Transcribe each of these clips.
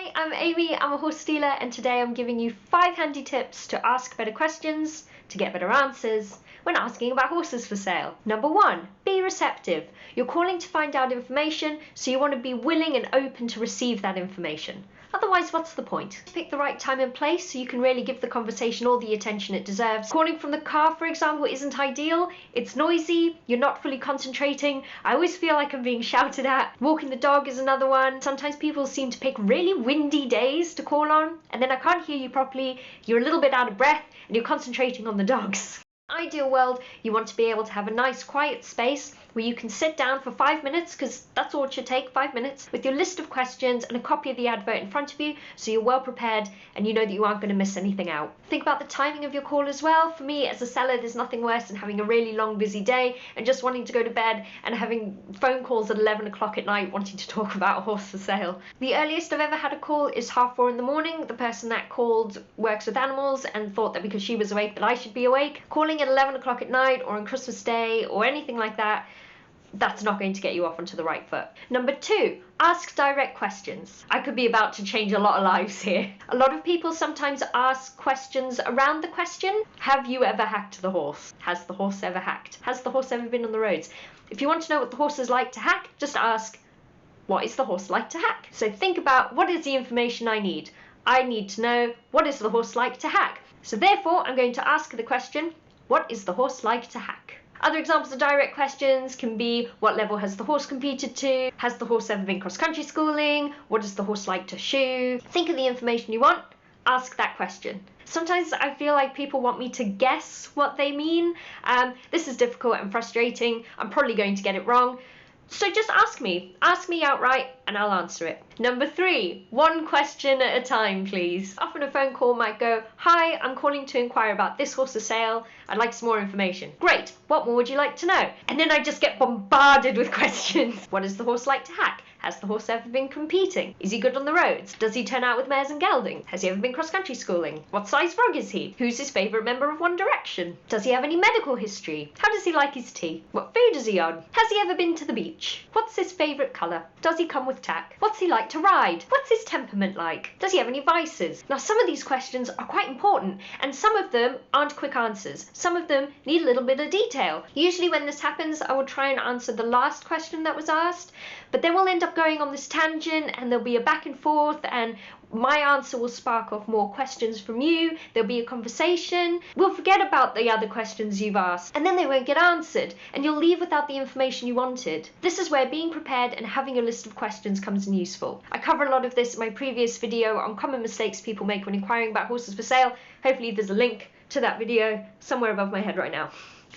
Hi, I'm Amy, I'm a horse dealer, and today I'm giving you 5 handy tips to ask better questions, to get better answers when asking about horses for sale. Number 1, be receptive. You're calling to find out information, so you want to be willing and open to receive that information. Otherwise, what's the point? Pick the right time and place so you can really give the conversation all the attention it deserves. Calling from the car, for example, isn't ideal. It's noisy, you're not fully concentrating. I always feel like I'm being shouted at. Walking the dog is another one. Sometimes people seem to pick really windy days to call on, and then I can't hear you properly, you're a little bit out of breath, and you're concentrating on the dogs. Ideal world, you want to be able to have a nice quiet space where you can sit down for 5 minutes, because that's all it should take, 5 minutes, with your list of questions and a copy of the advert in front of you, so you're well prepared and you know that you aren't going to miss anything out. Think about the timing of your call as well. For me as a seller, there's nothing worse than having a really long busy day and just wanting to go to bed and having phone calls at 11 o'clock at night wanting to talk about a horse for sale. The earliest I've ever had a call is 4:30 in the morning. The person that called works with animals and thought that because she was awake that I should be awake. Calling at 11 o'clock at night or on Christmas Day or anything like that, that's not going to get you off onto the right foot. Number 2, ask direct questions. I could be about to change a lot of lives here. A lot of people sometimes ask questions around the question. Have you ever hacked the horse? Has the horse ever hacked? Has the horse ever been on the roads? If you want to know what the horse is like to hack, just ask, what is the horse like to hack? So think about, what is the information I need? I need to know, what is the horse like to hack? So therefore, I'm going to ask the question, what is the horse like to hack? Other examples of direct questions can be, what level has the horse competed to? Has the horse ever been cross-country schooling? What does the horse like to shoe? Think of the information you want, ask that question. Sometimes I feel like people want me to guess what they mean. This is difficult and frustrating. I'm probably going to get it wrong. So just ask me outright and I'll answer it. Number 3, one question at a time, please. Often a phone call might go, hi, I'm calling to inquire about this horse for sale. I'd like some more information. Great, what more would you like to know? And then I just get bombarded with questions. What does the horse like to hack? Has the horse ever been competing? Is he good on the roads? Does he turn out with mares and gelding? Has he ever been cross-country schooling? What size frog is he? Who's his favourite member of One Direction? Does he have any medical history? How does he like his tea? What food is he on? Has he ever been to the beach? What's his favourite colour? Does he come with tack? What's he like to ride? What's his temperament like? Does he have any vices? Now, some of these questions are quite important, and some of them aren't quick answers. Some of them need a little bit of detail. Usually when this happens, I will try and answer the last question that was asked, but then we'll end up going on this tangent and there'll be a back and forth, and my answer will spark off more questions from you. There'll be a conversation. We'll forget about the other questions you've asked, and then they won't get answered, and you'll leave without the information you wanted. This is where being prepared and having a list of questions comes in useful. I cover a lot of this in my previous video on common mistakes people make when inquiring about horses for sale. Hopefully there's a link to that video somewhere above my head right now.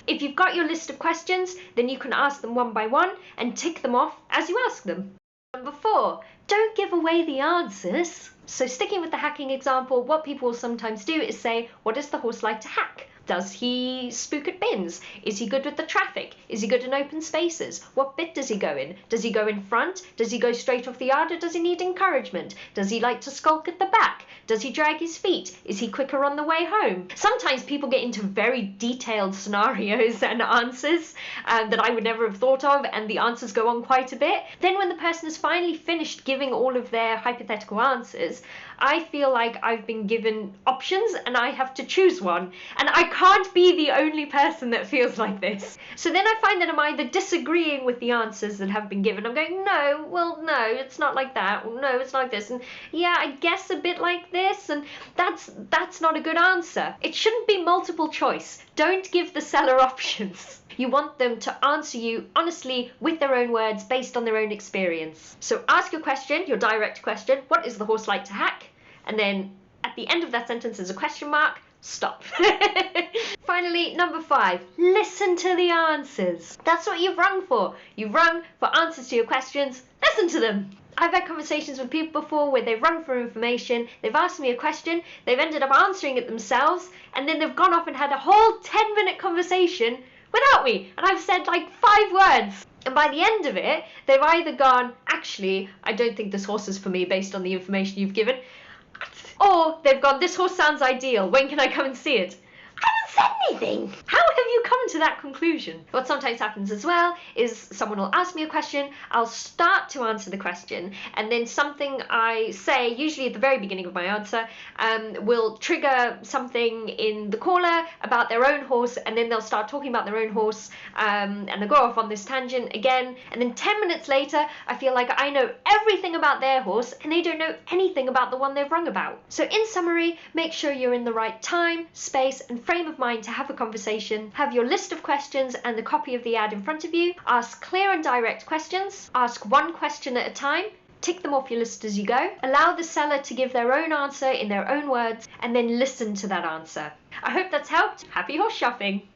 If you've got your list of questions, then you can ask them one by one and tick them off as you ask them. Number 4, don't give away the answers. So sticking with the hacking example, what people will sometimes do is say, what does the horse like to hack? Does he spook at bins? Is he good with the traffic? Is he good in open spaces? What bit does he go in? Does he go in front? Does he go straight off the yard, or does he need encouragement? Does he like to skulk at the back? Does he drag his feet? Is he quicker on the way home? Sometimes people get into very detailed scenarios and answers that I would never have thought of, and the answers go on quite a bit. Then when the person has finally finished giving all of their hypothetical answers, I feel like I've been given options and I have to choose one. And I can't be the only person that feels like this. So then I find that I'm either disagreeing with the answers that have been given. I'm going, no, well, no, it's not like that. Well, no, it's like this. And yeah, I guess a bit like this. And that's not a good answer. It shouldn't be multiple choice. Don't give the seller options. You want them to answer you honestly with their own words based on their own experience. So ask your question, your direct question, what is the horse like to hack? And then at the end of that sentence there's a question mark, stop. Finally, number 5, listen to the answers. That's what you've rung for. You've rung for answers to your questions, listen to them. I've had conversations with people before where they've rung for information, they've asked me a question, they've ended up answering it themselves, and then they've gone off and had a whole 10-minute conversation without me, and I've said like 5 words. And by the end of it, they've either gone, actually, I don't think this horse is for me based on the information you've given, or they've gone, this horse sounds ideal, when can I come and see it? I haven't said anything. How have you come to that conclusion? What sometimes happens as well is someone will ask me a question, I'll start to answer the question, and then something I say, usually at the very beginning of my answer, will trigger something in the caller about their own horse, and then they'll start talking about their own horse, and they'll go off on this tangent again, and then 10 minutes later I feel like I know everything about their horse and they don't know anything about the one they've rung about. So in summary, make sure you're in the right time, space and frame of mind to have a conversation. Have your list of questions and the copy of the ad in front of you. Ask clear and direct questions. Ask one question at a time. Tick them off your list as you go. Allow the seller to give their own answer in their own words, and then listen to that answer. I hope that's helped. Happy horse shopping!